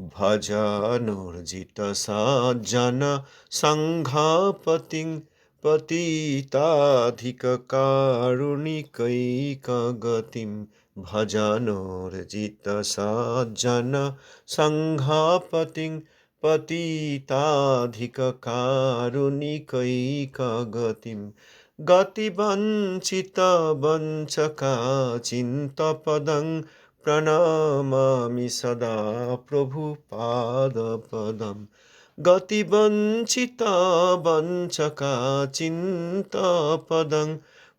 ভজনোর্জিত সজ্জন সংঘাপতিং পতিতাধিক কারুণিকৈকগতিম। ভজনোর্জিত সজ্জন সংঘাপতিং পতিতাধিক কারুণিকৈকগতিম। গতিবঞ্চিত বঞ্চকা চিন্তপদং প্রণমামি সদা প্রভু পাদপদম। গতিবঞ্চিত বঞ্চকা চিন্তপদং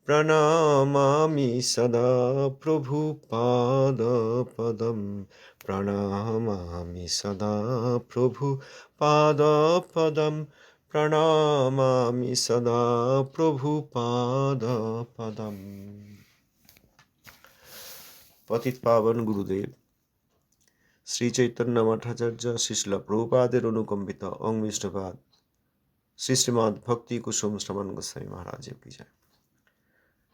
প্রণমামি সদা প্রভু পাদপদম। প্রণমামি সদা প্রভু পাদপদম। প্রণমামি সদা প্রভু পাদপদম। পতিত পাবন গুরুদেব শ্রী চৈতন্য মঠাচার্য শিশলা প্রভুপাদের অনুকম্পিত অং বিষ্ণুপাদ শ্রী শ্রীমদ ভক্তি কুসুম শ্রমণ গোস্বামী মহারাজের কি যায়।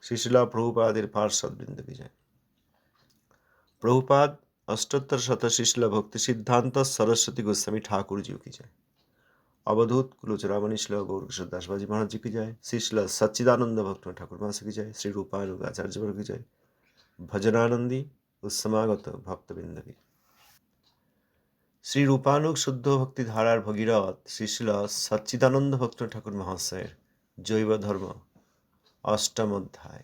শিশলা প্রভুপাদের পার্শ্ববৃন্দ কি যায়। প্রভুপাদ অষ্টোত্তর শত শিশলা ভক্তি সিদ্ধান্ত সরস্বতী গোস্বামী ঠাকুর जी की जय। अवधूत कुलचरामणि श्री गौर किशोर दास बाजी महाराज जी की जय। श्री सच्चिदानंद भक्त ठाकुर मास की जय। श्री रूपानुग आचार्य वर्ग की जय। भजनानंदी उत्समागत भक्तबिंद की। श्री रूपानुग शुद्ध भक्ति धारार भगीरथ श्री सच्चिदानंद भक्त ठाकुर महाशयर जैव धर्म अष्टम अध्याय।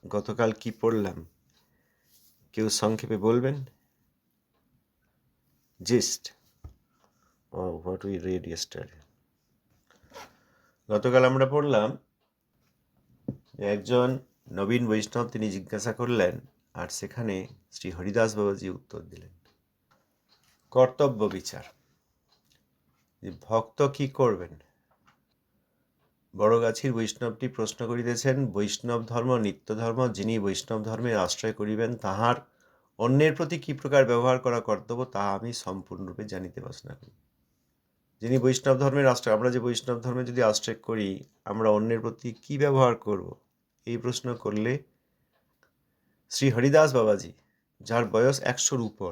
गतकाल की पढ़लाम केउ संक्षेपे बोलबेन। Gist what we read yesterday. গতকাল আমরা পড়লাম একজন নবীন বৈষ্ণব তিনি জিজ্ঞাসা করলেন আর সেখানে শ্রী হরিদাস বাবাজি উত্তর দিলেন। কর্তব্য বিচার, ভক্ত কি করবেন। বড়গাছির বৈষ্ণবটি প্রশ্ন করিতেছেন, বৈষ্ণব ধর্ম নিত্য ধর্ম, যিনি বৈষ্ণব ধর্মের আশ্রয় করিবেন তাহার অন্যের প্রতি কি প্রকার ব্যবহার করা কর্তব্য তাহা আমি সম্পূর্ণরূপে জানিতে বাসনা করি। যিনি বৈষ্ণব ধর্মের আশ্রয়, আমরা যে বৈষ্ণব ধর্মে যদি আশ্রয় করি আমরা অন্যের প্রতি কি ব্যবহার করব, এই প্রশ্ন করলে শ্রী হরিদাস বাবাজি যার বয়স 100-র উপর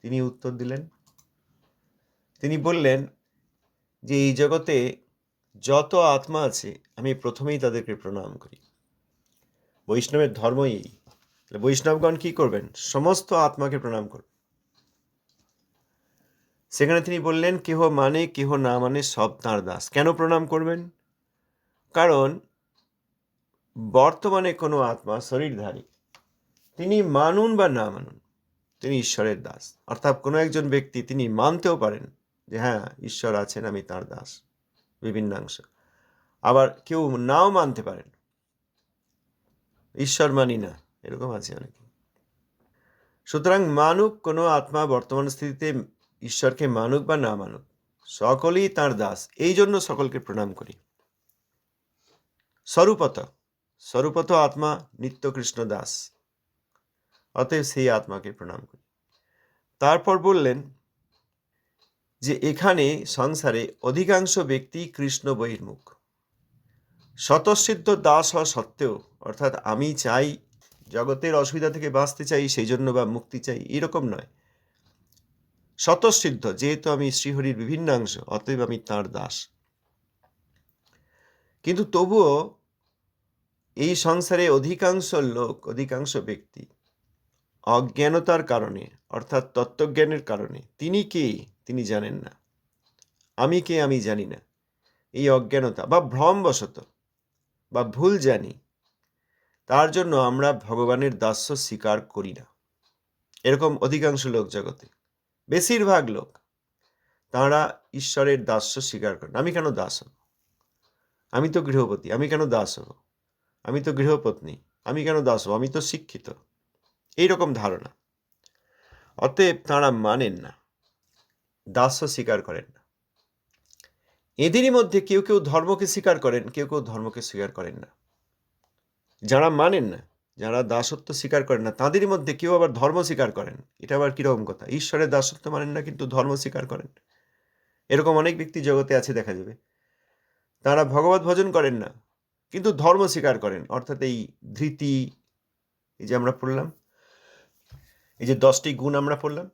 তিনি উত্তর দিলেন। তিনি বললেন যে এই জগতে যত আত্মা আছে আমি প্রথমেই তাদেরকে প্রণাম করি। বৈষ্ণবের ধর্মই এই। বৈষ্ণবগণ কি করবেন, সমস্ত আত্মাকে প্রণাম করবেন। সেখানে তিনি বললেন কেহ মানে কেহ না মানে সব তাঁর দাস। কেন প্রণাম করবেন? কারণ বর্তমানে কোনো আত্মা শরীরধারী, তিনি মানুন বা না মানুন, তিনি ঈশ্বরের দাস। অর্থাৎ কোনো একজন ব্যক্তি তিনি মানতেও পারেন যে হ্যাঁ ঈশ্বর আছেন, আমি তাঁর দাস বিভিন্নাংশ, আবার কেউ নাও মানতে পারেন, ঈশ্বর মানি না, এরকম আছে অনেকে। সুতরাং মানুক কোনো আত্মা বর্তমান স্থিতিতে ঈশ্বরকে মানুক বা না মানুক সকলেই তাঁর দাস, এই জন্য সকলকে প্রণাম করি। স্বরূপত আত্মা নিত্য কৃষ্ণ দাস, অতএব সেই আত্মাকে প্রণাম করি। তারপর বললেন যে এখানে সংসারে অধিকাংশ ব্যক্তি কৃষ্ণ বহির্মুখ। স্বতঃসিদ্ধ দাস হওয়া সত্ত্বেও, অর্থাৎ আমি চাই জগতের অসুবিধা থেকে বাঁচতে চাই সেই জন্য বা মুক্তি চাই, এরকম নয়। স্বতঃসিদ্ধ, যেহেতু আমি শ্রীহরির বিভিন্নাংশ অতএব আমি তাঁর দাস। কিন্তু তবুও এই সংসারে অধিকাংশ ব্যক্তি অজ্ঞানতার কারণে, অর্থাৎ তত্ত্বজ্ঞানের কারণে, তিনি কে তিনি জানেন না, আমি কে আমি জানি না, এই অজ্ঞানতা বা ভ্রমবশত বা ভুল জানি, তার জন্য আমরা ভগবানের দাস্য স্বীকার করি না। এরকম অধিকাংশ লোক জগতে, বেশিরভাগ লোক তাঁরা ঈশ্বরের দাস্য স্বীকার করেন। আমি কেন দাস হব, আমি তো গৃহপতি, আমি কেন দাস হব, আমি তো গৃহপত্নী, আমি কেন দাস হব, আমি তো শিক্ষিত, এইরকম ধারণা। অতএব তাঁরা মানেন না, দাস্য স্বীকার করেন না। এদেরই মধ্যে কেউ কেউ ধর্মকে স্বীকার করেন, কেউ কেউ ধর্মকে স্বীকার করেন না। যারা মানেন না, যারা দাসত্ব স্বীকার করেন না, তাদেরই মধ্যে কেউ আবার ধর্ম স্বীকার করেন। এটা আবার কিরকম কথা, ঈশ্বরের দাসত্ব মানেন না কিন্তু ধর্ম স্বীকার করেন। এরকম অনেক ব্যক্তি জগতে আছে, দেখা যাবে। তারা ভগবত ভজন করেন না কিন্তু ধর্ম স্বীকার করেন। অর্থাৎ এই ধৃতি, এই যে আমরা পড়লাম, এই যে 10টি গুণ আমরা পড়লাম,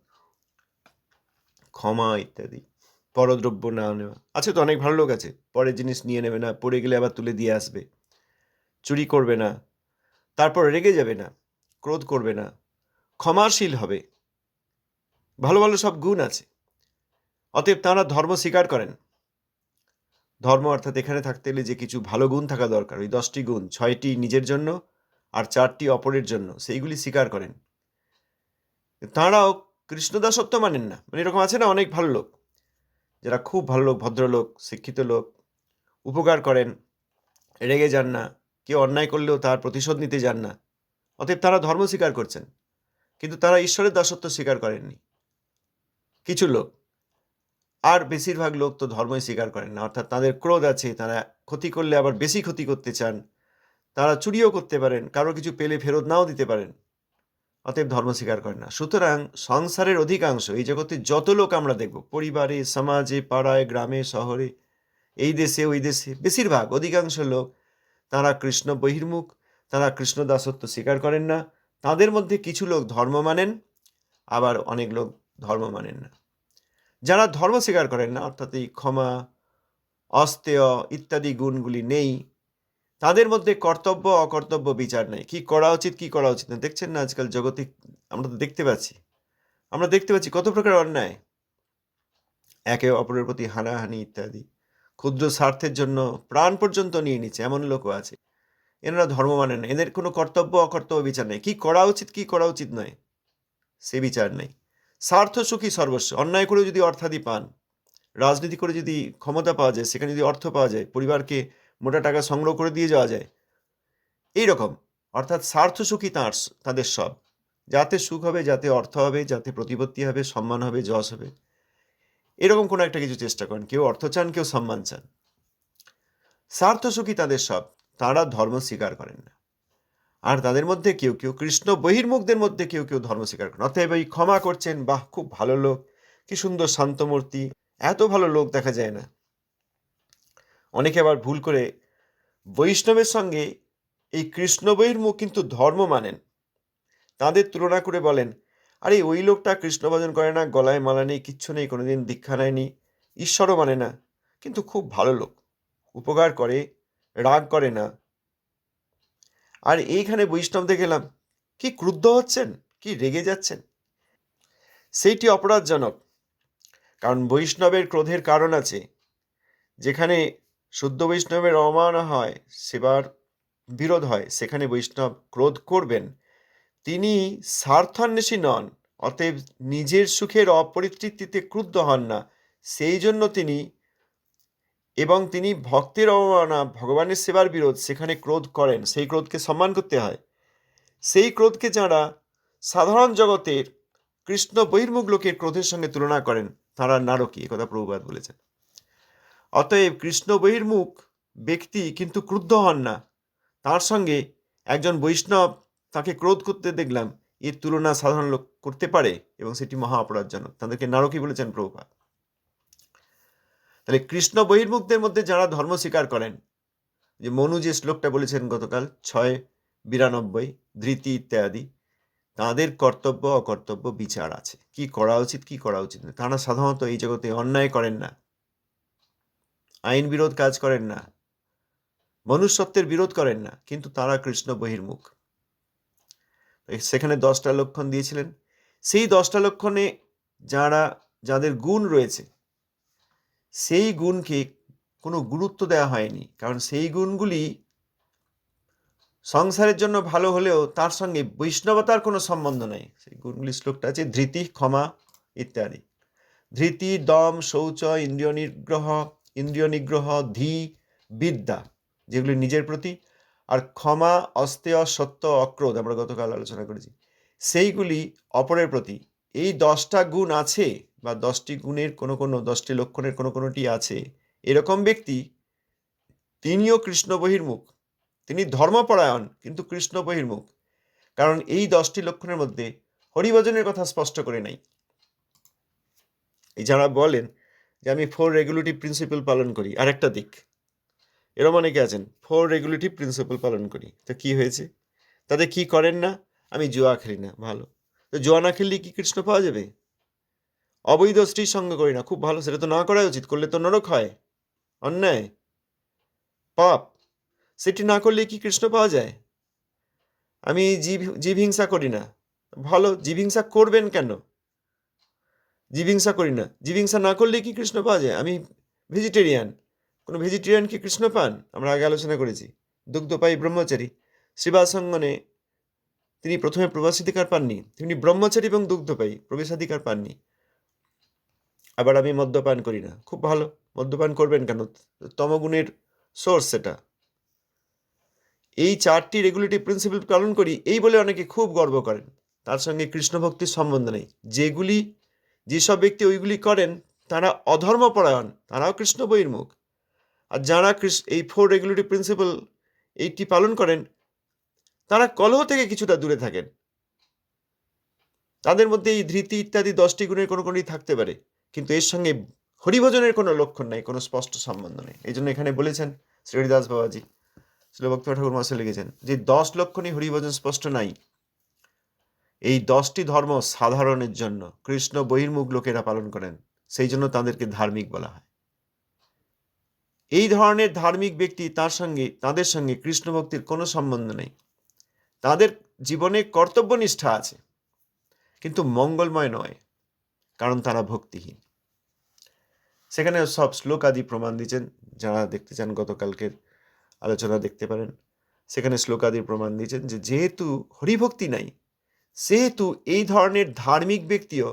ক্ষমা ইত্যাদি, পরদ্রব্য না নেওয়া। আছে তো অনেক ভালো লোক আছে, পরের জিনিস নিয়ে নেবে না, পড়ে গেলে আবার তুলে দিয়ে আসবে, চুরি করবে না, তারপর রেগে যাবে না, ক্রোধ করবে না, ক্ষমাশীল হবে, ভালো ভালো সব গুণ আছে। অতএব তাঁরা ধর্ম স্বীকার করেন। ধর্ম অর্থাৎ এখানে থাকতে গেলে যে কিছু ভালো গুণ থাকা দরকার, ওই 10টি গুণ, 6টি নিজের জন্য আর 4টি অপরের জন্য, সেইগুলি স্বীকার করেন। তাঁরাও কৃষ্ণদাসত্ব মানেন না। মানে এরকম আছে না অনেক ভালো লোক, যারা খুব ভালো লোক, ভদ্রলোক, শিক্ষিত লোক, উপকার করেন, রেগে যান না, কেউ অন্যায় করলেও তার প্রতিশোধ নিতে যান না। অতএব তারা ধর্ম স্বীকার করছেন, কিন্তু তারা ঈশ্বরের দাসত্ব স্বীকার করেননি কিছু লোক। আর বেশিরভাগ লোক তো ধর্মই স্বীকার করেন না, অর্থাৎ তাদের ক্রোধ আছে, তারা ক্ষতি করলে আবার বেশি ক্ষতি করতে চান, তারা চুরিও করতে পারেন, কারো কিছু পেলে ফেরত নাও দিতে পারেন। অতএব ধর্ম স্বীকার করেন না। সুতরাং সংসারের অধিকাংশ, এই জগতে যত লোক আমরা দেখব, পরিবারে, সমাজে, পাড়ায়, গ্রামে, শহরে, এই দেশে ওই দেশে, বেশিরভাগ অধিকাংশ লোক তারা কৃষ্ণ বহির্মুখ, তারা কৃষ্ণ দাসত্ব স্বীকার করেন না। তাদের মধ্যে কিছু লোক ধর্ম মানেন, আবার অনেক লোক ধর্ম মানেন না। যারা ধর্ম স্বীকার করেন না, অর্থাৎ এই ক্ষমা, অস্তেয় ইত্যাদি গুণগুলি নেই, তাদের মধ্যে কর্তব্য অকর্তব্য বিচার নেই, কি করা উচিত কি করা উচিত না। দেখছেন না আজকাল জগতে আমরা তো দেখতে পাচ্ছি কত প্রকার অন্যায়, একে অপরের প্রতি হানাহানি ইত্যাদি, ক্ষুদ্র স্বার্থের জন্য প্রাণ পর্যন্ত নিয়ে নিচ্ছে, এমন লোকও আছে। এনারা ধর্ম মানেন না, এদের কোনো কর্তব্য অকর্তব্য বিচার নেই, কি করা উচিত কি করা উচিত নয় সে বিচার নেই। স্বার্থ সুখী সর্বস্ব, অন্যায় করে যদি অর্থাদি পান, রাজনীতি করে যদি ক্ষমতা পাওয়া যায়, সেখানে যদি অর্থ পাওয়া যায়, পরিবারকে মোটা টাকা সংগ্রহ করে দিয়ে যাওয়া যায়, এইরকম, অর্থাৎ স্বার্থ সুখী তাদের সব, যাতে সুখ হবে, যাতে অর্থ হবে, যাতে প্রতিপত্তি হবে, সম্মান হবে, যশ হবে, এরকম কোনো একটা কিছু চেষ্টা করেন। কেউ অর্থ চান, কেউ সম্মান চান, স্বার্থ সুখী তাদের সব, তারা ধর্ম স্বীকার করেন না। আর তাদের মধ্যে কেউ কেউ কৃষ্ণ বহির্মুখদের মধ্যে কেউ কেউ ধর্ম স্বীকার করেন। অতএব এই ক্ষমা করছেন, বাহ খুব ভালো লোক, কি সুন্দর শান্তমূর্তি, এত ভালো লোক দেখা যায় না। অনেকে আবার ভুল করে বৈষ্ণবের সঙ্গে এই কৃষ্ণ বহির্মুখ কিন্তু ধর্ম মানেন, তাদের তুলনা করে বলেন, আরে ওই লোকটা কৃষ্ণ ভজন করে না, গলায় মালা নেই, কিচ্ছু নেই, কোনোদিন দীক্ষা নেয়নি, ঈশ্বরও মানে না, কিন্তু খুব ভালো লোক, উপকার করে, রাগ করে না। আর এইখানে বৈষ্ণবদের গেলাম, কি ক্রুদ্ধ হচ্ছেন, কি রেগে যাচ্ছেন, সেইটি অপরাধজনক। কারণ বৈষ্ণবের ক্রোধের কারণ আছে। যেখানে শুদ্ধ বৈষ্ণবের অবমাননা হয়, সেবার বিরোধ হয়, সেখানে বৈষ্ণব ক্রোধ করবেন। তিনি স্বার্থান্বেষী নন, অতএব নিজের সুখের অপরিতৃপ্তিতে ক্রুদ্ধ হন না, সেই জন্য তিনি ভক্তের অবমাননা, ভগবানের সেবার বিরোধ, সেখানে ক্রোধ করেন। সেই ক্রোধকে সম্মান করতে হয়। সেই ক্রোধকে যাঁরা সাধারণ জগতের কৃষ্ণ বহির্মুখ লোকের ক্রোধের সঙ্গে তুলনা করেন, তাঁরা নারকী, একথা প্রভুপাদ বলেছেন। অতএব কৃষ্ণ বহির্মুখ ব্যক্তি কিন্তু ক্রুদ্ধ হন না, তার সঙ্গে একজন বৈষ্ণব তাকে ক্রোধ করতে দেখলাম, এর তুলনা সাধারণ লোক করতে পারে, এবং সেটি মহা অপরাধজনক। তাদেরকে নারকী বলেছেন প্রভুপাদ। তাহলে কৃষ্ণ বহির্মুখদের মধ্যে যারা ধর্ম স্বীকার করেন, যে মনু যে শ্লোকটা বলেছেন গতকাল 6:92, ধৃতি ইত্যাদি, তাদের কর্তব্য অকর্তব্য বিচার আছে, কি করা উচিত কি করা উচিত না। তারা সাধারণত এই জগতে অন্যায় করেন না, আইন বিরোধ কাজ করেন না, মনুষ্যত্বের বিরোধ করেন না, কিন্তু তারা কৃষ্ণ বহির্মুখ। সেখানে 10টা লক্ষণ দিয়েছিলেন। সেই 10টা লক্ষণে যাদের গুণ রয়েছে, সেই গুণকে কোনো গুরুত্ব দেওয়া হয়নি, কারণ সেই গুণগুলি সংসারের জন্য ভালো হলেও তার সঙ্গে বৈষ্ণবতার কোনো সম্বন্ধ নেই। সেই গুণগুলি শ্লোকটা আছে, ধৃতি, ক্ষমা ইত্যাদি। ধৃতি, দম, শৌচ, ইন্দ্রিয় নিগ্রহ, ধী, বিদ্যা, যেগুলি নিজের প্রতি, আর ক্ষমা, অস্তেয়, সত্য, অক্রোধ, আমরা গতকাল আলোচনা করেছি, সেইগুলি অপরের প্রতি। এই 10টা গুণ আছে, বা 10টি গুণের কোনো 10টি লক্ষণের কোনো কোনোটি আছে, এরকম ব্যক্তি তিনিও কৃষ্ণ বহির্মুখ, তিনি ধর্মপরায়ণ কিন্তু কৃষ্ণ বহির্মুখ। কারণ এই 10টি লক্ষণের মধ্যে হরিভজনের কথা স্পষ্ট করে নাই। এই যারা বলেন যে আমি 4 রেগুলেটিভ প্রিন্সিপাল পালন করি, আর একটা দিক, এরম অনেকে আছেন 4 রেগুলেটিভ প্রিন্সিপাল পালন করি, তো কি হয়েছে, তাদের কি করেন না, আমি জুয়া খেলি না, ভালো, তো জুয়া না খেললে কি কৃষ্ণ পাওয়া যাবে? অবৈধ স্ত্রীর সঙ্গ করি না, খুব ভালো, সেটা তো না করাই উচিত, করলে তো নরক হয়, অন্যায়, পাপ। সেটি না করলে কি কৃষ্ণ পাওয়া যায়? আমি জীব হিংসা করি না, ভালো, জীব হিংসা করবেন কেন? জীব হিংসা করি না, জীব হিংসা না করলে কি কৃষ্ণ পাওয়া যায়? আমি ভেজিটেরিয়ান, কোনো ভেজিটেরিয়ান কি কৃষ্ণ পান? আমরা আগে আলোচনা করেছি। দুগ্ধপায়ী ব্রহ্মচারী শ্রীবাসঙ্গনে তিনি প্রথমে প্রবেশাধিকার পাননি, তিনি ব্রহ্মচারী এবং দুগ্ধপায়ী, প্রবেশাধিকার পাননি। আবার আমি মদ্যপান করি না, খুব ভালো, মদ্যপান করবেন কেন? তমগুণের সোর্স সেটা। এই 4টি রেগুলেটিভ প্রিন্সিপাল পালন করি, এই বলে অনেকে খুব গর্ব করেন, তার সঙ্গে কৃষ্ণ ভক্তির সম্বন্ধ নেই। যেসব ব্যক্তি ওইগুলি করেন তারা অধর্মপরায়ণ, তারাও কৃষ্ণ বহির্মুখ। আর যারা এই 4 রেগুলেটিভ প্রিন্সিপাল এইটি পালন করেন তারা কলহ থেকে কিছুটা দূরে থাকেন। তাদের মধ্যে এই ধৃতি ইত্যাদি 10টি গুণের কোনো কোনোটি থাকতে পারে, কিন্তু এর সঙ্গে হরিভজনের কোনো লক্ষণ নেই, কোনো স্পষ্ট সম্বন্ধ নেই। এই জন্য এখানে বলেছেন শ্রীহরিদাস বাবাজি, শ্রীভক্ত ঠাকুর মহাশয় লিখেছেন যে 10 লক্ষণই হরিভজন স্পষ্ট নাই। এই 10টি ধর্ম সাধারণের জন্য, কৃষ্ণ বহির্মুখ লোকেরা পালন করেন, সেই জন্য তাদেরকে ধার্মিক বলা হয়। এই ধরনের ধার্মিক ব্যক্তি তাদের সঙ্গে কৃষ্ণ ভক্তির কোনো সম্বন্ধ নেই। তাদের জীবনে কর্তব্যনিষ্ঠা আছে, কিন্তু মঙ্গলময় নয়, কারণ তারা ভক্তিহীন। সেখানে সব শ্লোক আদি প্রমাণ দিচ্ছেন, যারা দেখতে চান গতকালকের আলোচনা দেখতে পারেন। সেখানে শ্লোক আদির প্রমাণ দিচ্ছেন যে যেহেতু হরিভক্তি নাই, সেহেতু এই ধরনের ধার্মিক ব্যক্তিও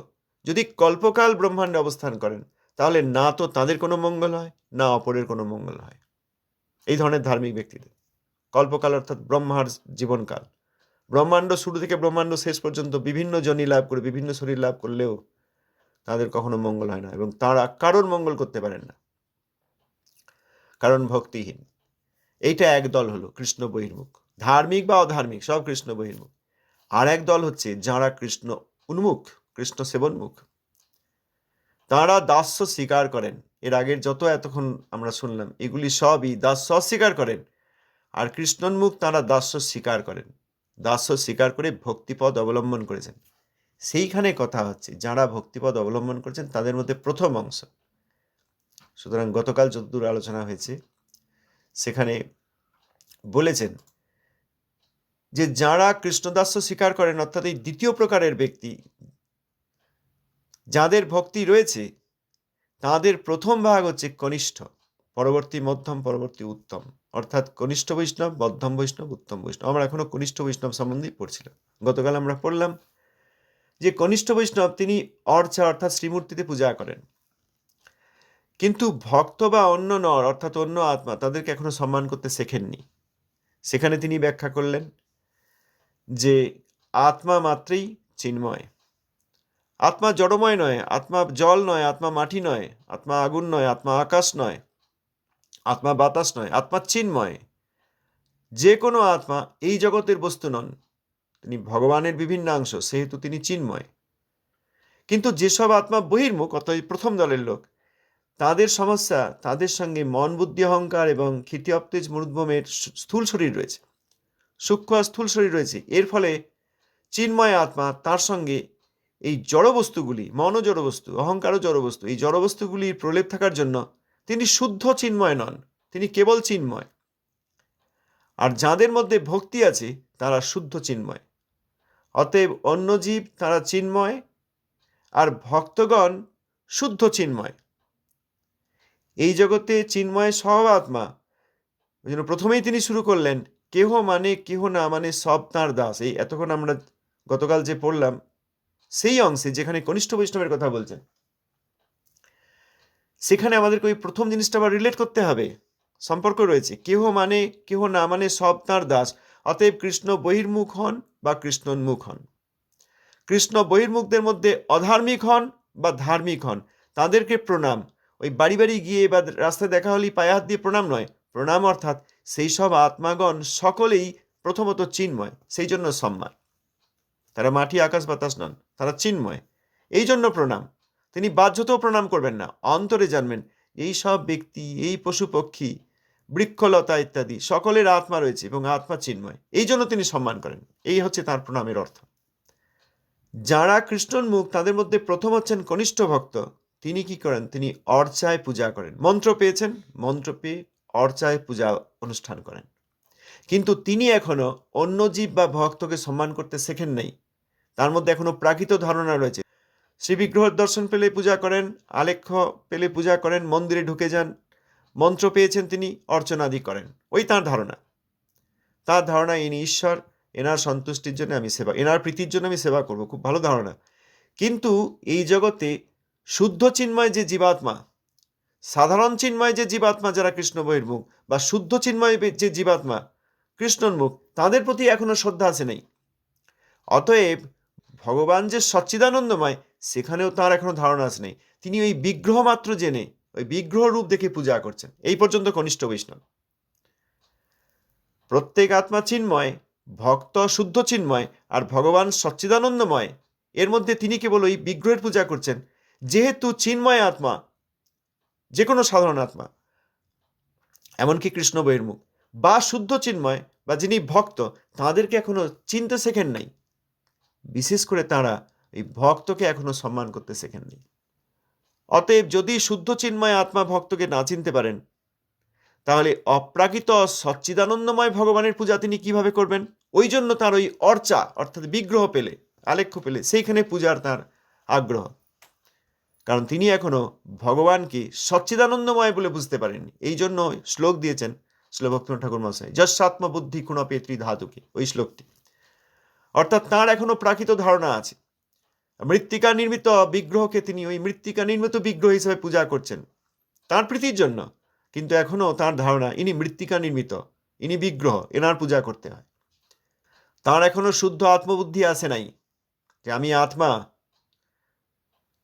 যদি কল্পকাল ব্রহ্মাণ্ডে অবস্থান করেন, তাহলে না তো তাদের কোনো মঙ্গল হয়, না অপরের কোনো মঙ্গল হয়। এই ধরনের ধার্মিক ব্যক্তিদের কল্পকাল অর্থাৎ ব্রহ্মার জীবনকাল, ব্রহ্মাণ্ড শুরু থেকে ব্রহ্মাণ্ড শেষ পর্যন্ত বিভিন্ন জনি লাভ করে, বিভিন্ন শরীর লাভ করলেও তাদের কখনো মঙ্গল হয় না, এবং তারা কারোর মঙ্গল করতে পারেন না, কারণ ভক্তিহীন। এইটা এক দল হলো কৃষ্ণ বহির্মুখ, ধার্মিক বা অধার্মিক সব কৃষ্ণ বহির্মুখ। আর এক দল হচ্ছে যারা কৃষ্ণ উন্মুখ, কৃষ্ণ সেবনমুখ। তারা দাস্য স্বীকার করেন। এর আগের যত এতক্ষণ আমরা শুনলাম এগুলি সবই দাস্য অস্বীকার করেন, আর কৃষ্ণোন্মুখ তারা দাস্য স্বীকার করেন, দাস্য স্বীকার করে ভক্তিপদ অবলম্বন করেছেন। সেইখানে কথা হচ্ছে যারা ভক্তিপদ অবলম্বন করেছেন তাদের মধ্যে প্রথম অংশ। সুতরাং গতকাল যতদূর আলোচনা হয়েছে সেখানে বলেছেন যে যারা কৃষ্ণদাস্য স্বীকার করেন, অর্থাৎ এই দ্বিতীয় প্রকারের ব্যক্তি যাদের ভক্তি রয়েছে, তাদের প্রথম ভাগ হচ্ছে কনিষ্ঠ, পরবর্তী মধ্যম, পরবর্তী উত্তম, অর্থাৎ কনিষ্ঠ বৈষ্ণব, মধ্যম বৈষ্ণব, উত্তম বৈষ্ণব। আমরা এখনো কনিষ্ঠ বৈষ্ণব সম্বন্ধেই পড়ছিলাম। গতকাল আমরা পড়লাম যে কনিষ্ঠ বৈষ্ণব তিনি অর্চা অর্থাৎ শ্রীমূর্তিতে পূজা করেন, কিন্তু ভক্ত বা অন্য নর অর্থাৎ অন্য আত্মা তাদেরকে এখনো সম্মান করতে শেখেননি। সেখানে তিনি ব্যাখ্যা করলেন যে আত্মা মাত্রেই চিন্ময়, আত্মা জড়ময় নয়, আত্মা জল নয়, আত্মা মাটি নয়, আত্মা আগুন নয়, আত্মা আকাশ নয়, আত্মা বাতাস নয়, আত্মা চিন্ময়। যে কোনো আত্মা এই জগতের বস্তু নন, তিনি ভগবানের বিভিন্ন অংশ, সেহেতু তিনি চিন্ময়। কিন্তু যেসব আত্মা বহির্মুখ, অর্থাৎ প্রথম দলের লোক, তাদের সমস্যা, তাদের সঙ্গে মন, বুদ্ধি, অহংকার এবং ক্ষিতি, অপ্তেজ, মূর্ধমের স্থূল শরীর রয়েছে, সূক্ষ্ম স্থূল শরীর রয়েছে। এর ফলে চিন্ময় আত্মা তার সঙ্গে এই জড়বস্তুগুলি, মনও জড়বস্তু, অহংকারও জড়বস্তু, এই জড়বস্তুগুলির প্রলেপ থাকার জন্য তিনি শুদ্ধ চিন্ময় নন, তিনি কেবল চিন্ময়। আর যাদের মধ্যে ভক্তি আছে তারা শুদ্ধ চিন্ময়। অতএব অন্য জীব তারা চিন্ময়, আর ভক্তগণ শুদ্ধ চিন্ময়। এই জগতে চিন্ময় সব আত্মা, ওই জন্য প্রথমেই তিনি শুরু করলেন কেহ মানে কেহ না মানে সব তাঁর দাস। এই এতক্ষণ আমরা গতকাল যে পড়লাম সেই অংশে যেখানে কনিষ্ঠ বৈষ্ণবের কথা বলছেন, সেখানে আমাদেরকে ওই প্রথম জিনিসটা আবার রিলেট করতে হবে, সম্পর্ক রয়েছে। কেহ মানে কেহ না মানে সব তাঁর দাস, অতএব কৃষ্ণ বহির্মুখ হন বা কৃষ্ণোন্মুখ হন। কৃষ্ণ বহির্মুখদের মধ্যে অধার্মিক হন বা ধার্মিক হন, তাদেরকে প্রণাম। ওই বাড়ি বাড়ি গিয়ে বা রাস্তায় দেখা হলেই পায়ে হাত দিয়ে প্রণাম নয়, প্রণাম অর্থাৎ সেই সব আত্মাগণ সকলেই প্রথমত চিন্ময়, সেই জন্য সম্মান। তারা মাটি, আকাশ, বাতাস নন, তারা চিন্ময়, এই জন্য প্রণাম। তিনি বাহ্যতেও প্রণাম করবেন না, অন্তরে জানবেন এই সব ব্যক্তি, এই পশু পক্ষী, বৃক্ষলতা ইত্যাদি সকলের আত্মা রয়েছে এবং আত্মা চিন্ময়, এই জন্য তিনি সম্মান করেন। এই হচ্ছে তার প্রণামের অর্থ। যারা কৃষ্ণোন্মুখ তাদের মধ্যে প্রথম হচ্ছেন কনিষ্ঠ ভক্ত। তিনি কি করেন? তিনি অর্চায় পূজা করেন। মন্ত্র পেয়েছেন, মন্ত্র পেয়ে অর্চায় পূজা অনুষ্ঠান করেন। কিন্তু তিনি এখনো অন্য জীব বা ভক্তকে সম্মান করতে শেখেন নাই। তার মধ্যে এখনো প্রাকৃত ধারণা রয়েছে। শ্রী বিগ্রহের দর্শন পেলে পূজা করেন, আলেখ্য পেলে পূজা করেন, মন্দিরে ঢুকে যান, মন্ত্র পেয়েছেন তিনি, অর্চনাদি করেন। ওই তার ধারণা। তার ধারণা ইনি ঈশ্বর, এনার সন্তুষ্টির জন্য আমি সেবা, এনার প্রীতির জন্য আমি সেবা করব। খুব ভালো ধারণা। কিন্তু এই জগতে শুদ্ধ চিন্ময় যে জীবাত্মা, সাধারণ চিন্ময় যে জীবাত্মা যারা কৃষ্ণ বহির্মুখ, বা শুদ্ধ চিন্ময় যে জীবাত্মা কৃষ্ণোন্মুখ, তাদের প্রতি এখনো শ্রদ্ধা আছে নেই। অতএব ভগবান যে সচ্চিদানন্দময়, সেখানেও তার এখনো ধারণা আছে নেই। তিনি ওই বিগ্রহ মাত্র জেনে ওই বিগ্রহ রূপ দেখে পূজা করছেন। এই পর্যন্ত কনিষ্ঠ বৈষ্ণব। প্রত্যেক আত্মা চিন্ময়, ভক্ত শুদ্ধ চিন্ময়, আর ভগবান সচ্চিদানন্দময়। এর মধ্যে তিনি কেবল ওই বিগ্রহের পূজা করছেন। যেহেতু চিন্ময় আত্মা, যে কোনো সাধারণ আত্মা, এমনকি কৃষ্ণ বহির্মুখ বা শুদ্ধ চিন্ময় বা যিনি ভক্ত, তাদেরকে এখনো চিনতে শেখেন নাই। বিশেষ করে তারা এই ভক্তকে এখনো সম্মান করতে শেখেননি। অতএব যদি শুদ্ধ চিন্ময় আত্মা ভক্তকে না চিনতে পারেন, তাহলে অপ্রাকৃত সচ্চিদানন্দময় ভগবানের পূজা তিনি কিভাবে করবেন? ওই জন্য তার ওই অর্চা, অর্থাৎ বিগ্রহ পেলে, আলেখ্য পেলে, সেইখানে পূজার তার আগ্রহ। কারণ তিনি এখনো ভগবানকে সচ্চিদানন্দময় বলে বুঝতে পারেননি। এই জন্য শ্লোক দিয়েছেন শ্রীল ভক্তিনাথ ঠাকুর মহাশয়, যস্যাত্ম বুদ্ধি কুণপেত্রী ধাতুকে, ওই শ্লোকটি। অর্থাৎ তার এখনো প্রাকৃত ধারণা আছে। মৃত্তিকা নির্মিত বিগ্রহকে তিনি ওই মৃত্তিকা নির্মিত বিগ্রহ হিসেবে পূজা করছেন তার প্রীতির জন্য। কিন্তু এখনো তার ধারণা ইনি মৃত্তিকা নির্মিত, ইনি বিগ্রহ, এনার পূজা করতে হয়। তার এখনো শুদ্ধ আত্মবুদ্ধি আসে নাই যে আমি আত্মা,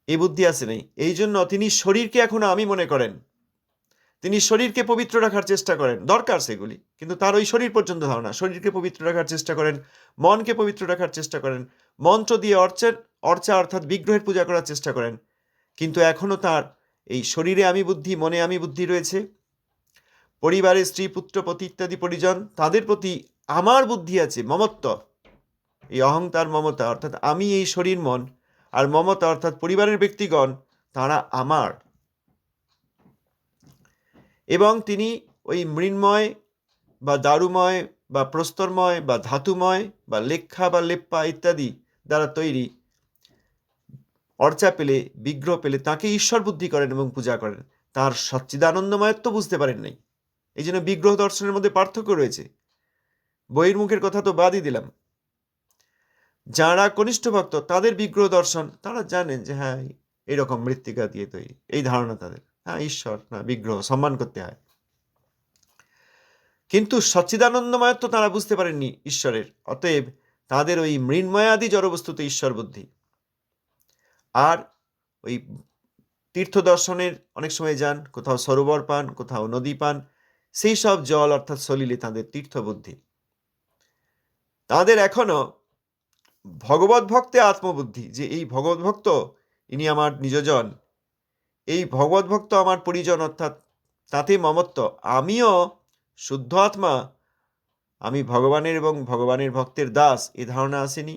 এই বুদ্ধি আসে নাই। এই জন্য তিনি শরীরকে এখনো আমি মনে করেন। তিনি শরীরকে পবিত্র রাখার চেষ্টা করেন, দরকার সেগুলি, কিন্তু তার ওই শরীর পর্যন্ত ধারণা। শরীরকে পবিত্র রাখার চেষ্টা করেন, মনকে পবিত্র রাখার চেষ্টা করেন, মন্ত্র দিয়ে অর্চা অর্থাৎ বিগ্রহের পূজা করার চেষ্টা করেন। কিন্তু এখনো তার এই শরীরে আমি বুদ্ধি, মনে আমি বুদ্ধি রয়েছে। পরিবারে স্ত্রী, পুত্র, পতি ইত্যাদি পরিজন, তাদের প্রতি আমার বুদ্ধি আছে, মমত্ব, এই অহংকার মমতা, অর্থাৎ আমি এই শরীর মন, আর মমতা অর্থাৎ পরিবারের ব্যক্তিগণ, তারা আমার। এবং তিনি ওই মৃন্ময় বা দারুময় বা প্রস্তরময় বা ধাতুময় বা লেখ্যা বা লেপ্পা ইত্যাদি দ্বারা তৈরি অর্চা পেলে, বিগ্রহ পেলে তাকে ঈশ্বর বুদ্ধি করেন এবং পূজা করেন। তার সচ্চিদানন্দময়ত্ব বুঝতে পারেন নাই। এই জন্য বিগ্রহ দর্শনের মধ্যে পার্থক্য রয়েছে। বহির্মুখের কথা তো বাদই দিলাম। যারা কনিষ্ঠ ভক্ত, তাদের বিগ্রহ দর্শন, তারা জানেন যে হ্যাঁ এইরকম মৃত্তিকা দিয়ে তৈরি, এই ধারণা তাদের, হ্যাঁ ঈশ্বর না বিগ্রহ সম্মান করতে হয়। কিন্তু সচ্চিদানন্দময়ত্ব তারা বুঝতে পারেননি ঈশ্বরের। অতএব তাদের ওই মৃন্ময়াদি জড়বস্তুতে ঈশ্বর বুদ্ধি। আর ওই তীর্থ দর্শনের অনেক সময় যান, কোথাও সরোবর পান, কোথাও নদী পান, সেই সব জল অর্থাৎ সলিলে তাদের তীর্থ বুদ্ধি। তাদের এখনো ভগবত ভক্তে আত্মবুদ্ধি, যে এই ভগবত ভক্ত ইনি আমার নিজজন, এই ভগবত ভক্ত আমার পরিজন, অর্থাৎ তাতে মমত্ব, আমিও শুদ্ধ আত্মা, আমি ভগবানের এবং ভগবানের ভক্তের দাস, এ ধারণা আসেনি।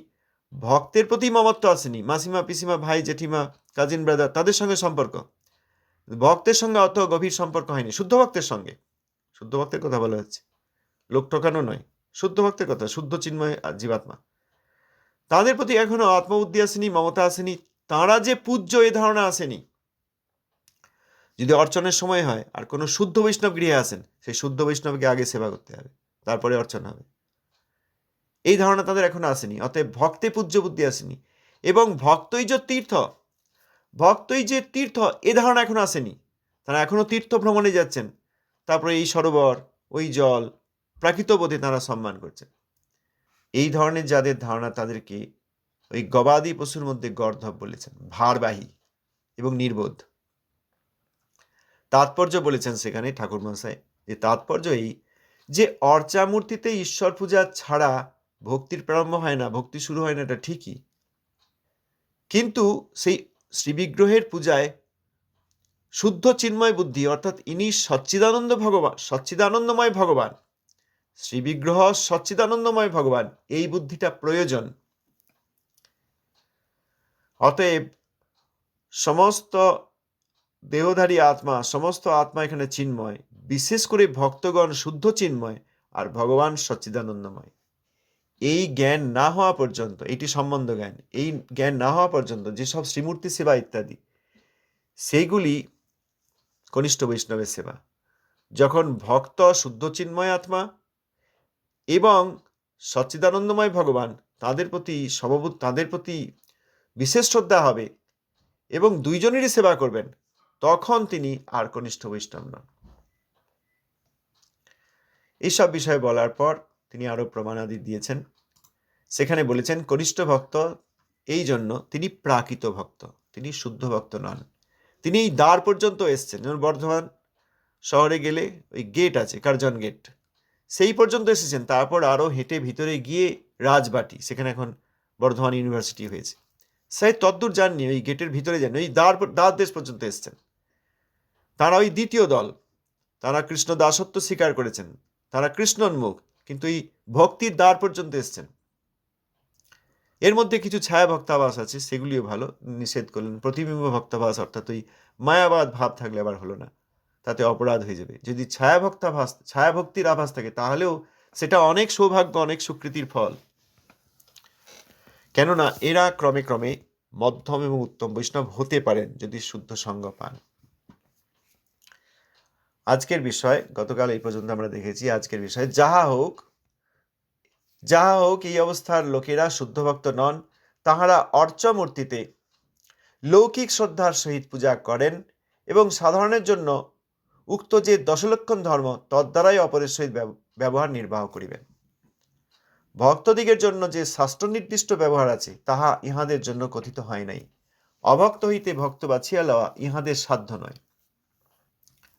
ভক্তের প্রতি মমত্ব আসেনি। মাসিমা, পিসিমা, ভাই, জেঠিমা, কাজিন ব্রাদার, তাদের সঙ্গে সম্পর্ক, ভক্তের সঙ্গে অত গভীর সম্পর্ক হয়নি। শুদ্ধ ভক্তের সঙ্গে, শুদ্ধ ভক্তের কথা বলা হচ্ছে, লোক ঠকানো নয়, শুদ্ধ ভক্তের কথা, শুদ্ধ চিন্ময় জীবাত্মা, তাদের প্রতি এখনো আত্মবুদ্ধি আসেনি, মমতা আসেনি, তাঁরা যে পূজ্য এ ধারণা আসেনি। যদি অর্চনের সময় হয় আর কোনো শুদ্ধ বৈষ্ণব গৃহে আসেন, সেই শুদ্ধ বৈষ্ণবকে আগে সেবা করতে হবে, তারপরে অর্চনা হবে, এই ধারণা তাদের এখনো আসেনি। অতএব ভক্তে পূজ্য বুদ্ধি আসেনি। এবং ভক্তই যে তীর্থ, ভক্তই যে তীর্থ, এ ধারণা এখনো আসেনি। তারা এখনো তীর্থ ভ্রমণে যাচ্ছেন, তারপরে এই সরোবর, ওই জল, প্রাকৃত বোধে তারা সম্মান করছেন। এই ধরনের যাদের ধারণা, তাদেরকে ওই গবাদি পশুর মধ্যে গর্ধব বলেছেন, ভারবাহী এবং নির্বোধ। তাৎপর্য বলেছেন সেখানে ঠাকুর মহাশয়, যে তাৎপর্য এই যে অর্চা মূর্তিতে ঈশ্বর পূজা ছাড়া ভক্তির প্রারম্ভ হয় না, ভক্তি শুরু হয় না, এটা ঠিকই। কিন্তু সেই শ্রীবিগ্রহের পূজায় শুদ্ধ চিন্ময় বুদ্ধি, অর্থাৎ ইনি সচ্চিদানন্দ ভগবান, সচ্চিদানন্দময় ভগবান, শ্রীবিগ্রহ সচ্চিদানন্দময় ভগবান, এই বুদ্ধিটা প্রয়োজন। অতএব সমস্ত দেহধারী আত্মা, সমস্ত আত্মা এখানে চিন্ময়, বিশেষ করে ভক্তগণ শুদ্ধ চিন্ময়, আর ভগবান সচ্চিদানন্দময়। এই জ্ঞান না হওয়া পর্যন্ত, এটি সম্বন্ধ জ্ঞান, এই জ্ঞান না হওয়া পর্যন্ত যেসব শ্রীমূর্তি সেবা ইত্যাদি, সেইগুলি কনিষ্ঠ বৈষ্ণবের সেবা। যখন ভক্ত শুদ্ধ চিন্ময় আত্মা এবং সচ্চিদানন্দময় ভগবান, তাদের প্রতি বিশেষ শ্রদ্ধা হবে এবং দুইজনেরই সেবা করবেন, তখন তিনি আর কনিষ্ঠ বৈষ্ণব নন। এইসব বিষয়ে বলার পর তিনি আরো প্রমাণাদি দিয়েছেন। সেখানে বলেছেন কনিষ্ঠ ভক্ত এই জন্য তিনি প্রাকৃত ভক্ত, তিনি শুদ্ধ ভক্ত নন। তিনি এই দ্বার পর্যন্ত এসছেন। যেমন বর্ধমান শহরে গেলে ওই গেট আছে, কার্জন গেট, সেই পর্যন্ত এসেছেন। তারপর আরও হেঁটে ভিতরে গিয়ে রাজবাটি, সেখানে এখন বর্ধমান ইউনিভার্সিটি হয়েছে, সেই তদ্দূর যাননি, ওই গেটের ভিতরে যাননি, ওই দ্বার দেশ পর্যন্ত এসছেন। তারা ওই দ্বিতীয় দল, তারা কৃষ্ণ দাসত্ব স্বীকার করেছেন, তারা কৃষ্ণোন্মুখ, কিন্তু এই ভক্তির দ্বার পর্যন্ত এসছেন। এর মধ্যে কিছু ছায়া ভক্তাভাস আছে, সেগুলিও ভালো, নিষেধ করলেন। প্রতিবিম্ব ভক্তাভাস, অর্থাৎ ওই মায়াবাদ ভাব থাকলে আবার হলো না, তাতে অপরাধ হয়ে যাবে। যদি ছায়া ভক্তির আভাস থাকে, তাহলেও সেটা অনেক সৌভাগ্য, অনেক সুকৃতির ফল। কেননা এরা ক্রমে ক্রমে মধ্যম এবং উত্তম বৈষ্ণব হতে পারেন যদি শুদ্ধ সঙ্গ পান। আজকের বিষয়, গতকাল এই পর্যন্ত আমরা দেখেছি। আজকের বিষয় যাহা হোক, এই অবস্থার লোকেরা শুদ্ধ ভক্ত নন। তাহারা অর্চমূর্তিতে লৌকিক শ্রদ্ধার সহিত পূজা করেন এবং সাধারণের জন্য উক্ত যে দশলক্ষণ ধর্ম, তদ্দ্বারাই অপরের সহিত ব্যবহার নির্বাহ করিবেন। ভক্তদিগের জন্য যে শাস্ত্র নির্দিষ্ট ব্যবহার আছে, তাহা ইহাদের জন্য কথিত হয় নাই। অভক্ত হইতে ভক্ত বাছিয়া লওয়া ইহাদের সাধ্য নয়।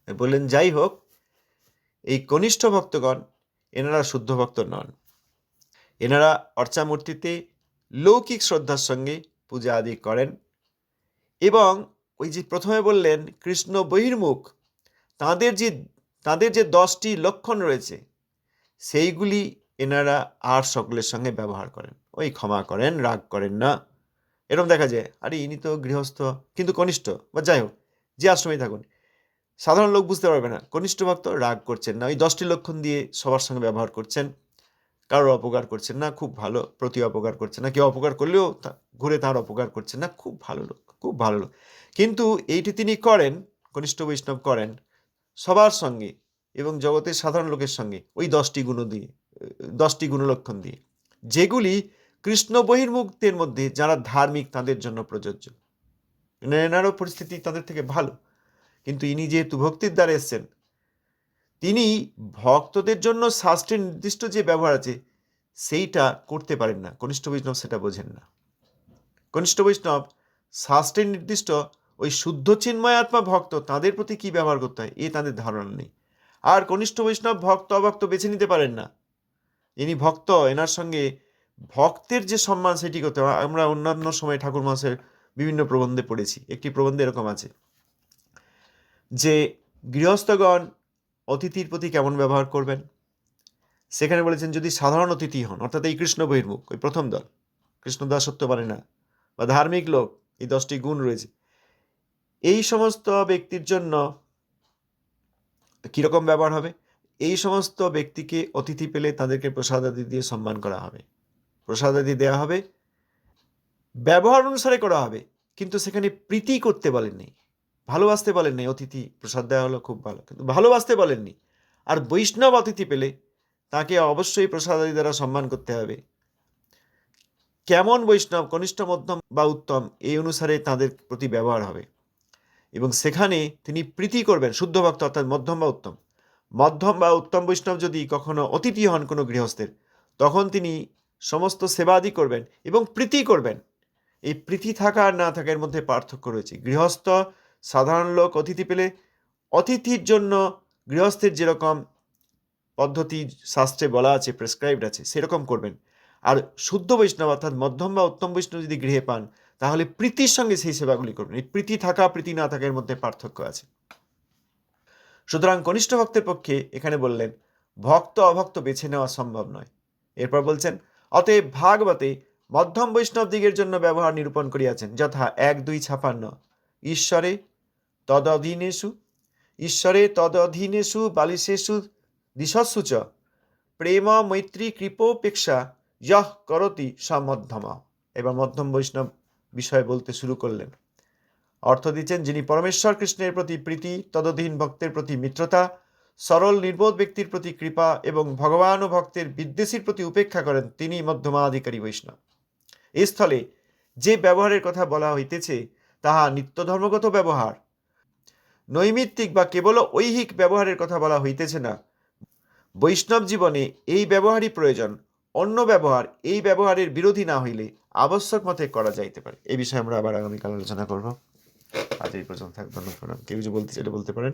বললেন যাই হোক, এই কনিষ্ঠ ভক্তগণ এনারা শুদ্ধ ভক্ত নন। এনারা অর্চামূর্তিতে লৌকিক শ্রদ্ধার সঙ্গে পূজা আদি করেন এবং ওই যে প্রথমে বললেন কৃষ্ণ বহির্মুখ, তাদের যে 10টি লক্ষণ রয়েছে, সেইগুলি এনারা আর সকলের সঙ্গে ব্যবহার করেন। ওই ক্ষমা করেন, রাগ করেন না, এরকম দেখা যায়। আরে ইনি তো গৃহস্থ, কিন্তু কনিষ্ঠ, বা যাই হোক যে আশ্রমে থাকুন, সাধারণ লোক বুঝতে পারবে না। কনিষ্ঠ ভক্ত রাগ করছেন না, ওই 10টি লক্ষণ দিয়ে সবার সঙ্গে ব্যবহার করছেন, কারোর অপকার করছেন না, খুব ভালো, প্রতি অপকার করছেন না, কেউ অপকার করলেও ঘুরে তাঁর অপকার করছেন না, খুব ভালো লোক, খুব ভালো লোক। কিন্তু এইটি তিনি করেন, কনিষ্ঠ বৈষ্ণব করেন সবার সঙ্গে এবং জগতের সাধারণ লোকের সঙ্গে, ওই 10টি গুণলক্ষণ দিয়ে, যেগুলি কৃষ্ণ বহির্মুখদের মধ্যে যারা ধার্মিক তাদের জন্য প্রযোজ্য। এনারও পরিস্থিতি তাদের থেকে ভালো, কিন্তু ইনি যেহেতু ভক্তির দ্বারা এসছেন, তিনি ভক্তদের জন্য শাস্ত্রের নির্দিষ্ট যে ব্যবহার আছে সেইটা করতে পারেন না। কনিষ্ঠ বৈষ্ণব সেটা বোঝেন না। কনিষ্ঠ বৈষ্ণব শাস্ত্রের নির্দিষ্ট ওই শুদ্ধ চিন্ময় আত্মা ভক্ত, তাদের প্রতি কি ব্যবহার করতে হয় এ তাদের ধারণা নেই। আর কনিষ্ঠ বৈষ্ণব ভক্ত অভক্ত বেছে নিতে পারেন না। ইনি ভক্ত, এনার সঙ্গে ভক্তের যে সম্মান সেটি করতে হয়। আমরা অন্যান্য সময় ঠাকুর মহাশয়ের বিভিন্ন প্রবন্ধে পড়েছি। একটি প্রবন্ধে এরকম আছে যে গৃহস্থগণ অতিথির প্রতি কেমন ব্যবহার করবেন। সেখানে বলেছেন যদি সাধারণ অতিথি হন, অর্থাৎ এই কৃষ্ণ বহির্মুখ, ওই প্রথম দল, কৃষ্ণ দাসত্ব মানে না, বা ধার্মিক লোক, এই 10টি গুণ রয়েছে, এই সমস্ত ব্যক্তির জন্য কীরকম ব্যবহার হবে। এই সমস্ত ব্যক্তিকে অতিথি পেলে তাদেরকে প্রসাদ আদি দিয়ে সম্মান করা হবে, প্রসাদ আদি দেওয়া হবে, ব্যবহার অনুসারে করা হবে, কিন্তু সেখানে প্রীতি করতে বলেননি, ভালোবাসতে বলেননি। অতিথি প্রসাদ দেওয়া হলো, খুব ভালো, কিন্তু ভালোবাসতে বলেননি। আর বৈষ্ণব অতিথি পেলে তাকে অবশ্যই প্রসাদ আদি দ্বারা সম্মান করতে হবে। কেমন বৈষ্ণব, কনিষ্ঠ, মধ্যম বা উত্তম, এই অনুসারে তাদের প্রতি ব্যবহার হবে এবং সেখানে তিনি প্রীতি করবেন। শুদ্ধ ভক্ত অর্থাৎ মধ্যম বা উত্তম বৈষ্ণব যদি কখনো অতিথি হন কোনো গৃহস্থের, তখন তিনি সমস্ত সেবাদি করবেন এবং প্রীতি করবেন। এই প্রীতি থাকা আর না থাকার মধ্যে পার্থক্য রয়েছে। গৃহস্থ সাধারণ লোক অতিথি পেলে অতিথির জন্য গৃহস্থের যেরকম পদ্ধতি শাস্ত্রে বলা আছে, প্রেসক্রাইবড আছে, সেরকম করবেন। আর শুদ্ধ বৈষ্ণব অর্থাৎ মধ্যম বা উত্তম বৈষ্ণব যদি গৃহে পান, তাহলে প্রীতির সঙ্গে সেই সেবাগুলি করবেন। এই প্রীতি থাকা প্রীতি না থাকার মধ্যে পার্থক্য আছে। সুতরাং কনিষ্ঠ ভক্তের পক্ষে এখানে বললেন ভক্ত অভক্ত বেছে নেওয়া সম্ভব নয়। এরপর বলছেন অতএব ভাগবতে মধ্যম বৈষ্ণব দিগের জন্য ব্যবহার নিরূপণ করিয়াছেন, যথা 1:2:56 ঈশ্বরে তদধীনেষু বালিশেষু দিশস্যু চ প্রেম মৈত্রী কৃপোপেক্ষা যহ করতি সমধ্যম। এবার মধ্যম বৈষ্ণব বিষয় বলতে শুরু করলেন। অর্থ দিচ্ছেন, যিনি পরমেশ্বর কৃষ্ণের প্রতি প্রীতি, তদধীন ভক্তের প্রতি মিত্রতা, সরল নির্বোধ ব্যক্তির প্রতি কৃপা এবং ভগবান ও ভক্তের বিদ্বেষীর প্রতি উপেক্ষা করেন, তিনি মধ্যমাধিকারী বৈষ্ণব। এই স্থলে যে ব্যবহারের কথা বলা হইতেছে তাহা নিত্য ধর্মগত ব্যবহার, নৈমিত্তিক বা কেবল ঐহিক ব্যবহারের কথা বলা হইতেছে না। বৈষ্ণব জীবনে এই ব্যবহারই প্রয়োজন। অন্য ব্যবহার এই ব্যবহারের বিরোধী না হইলে আবশ্যক মতে করা যাইতে পারে। এই বিষয়ে আমরা আবার আগামীকাল আলোচনা করব। আজ এই পর্যন্ত থাক। ধন্যবাদ। কেউ যে বলতে চাইলে বলতে পারেন।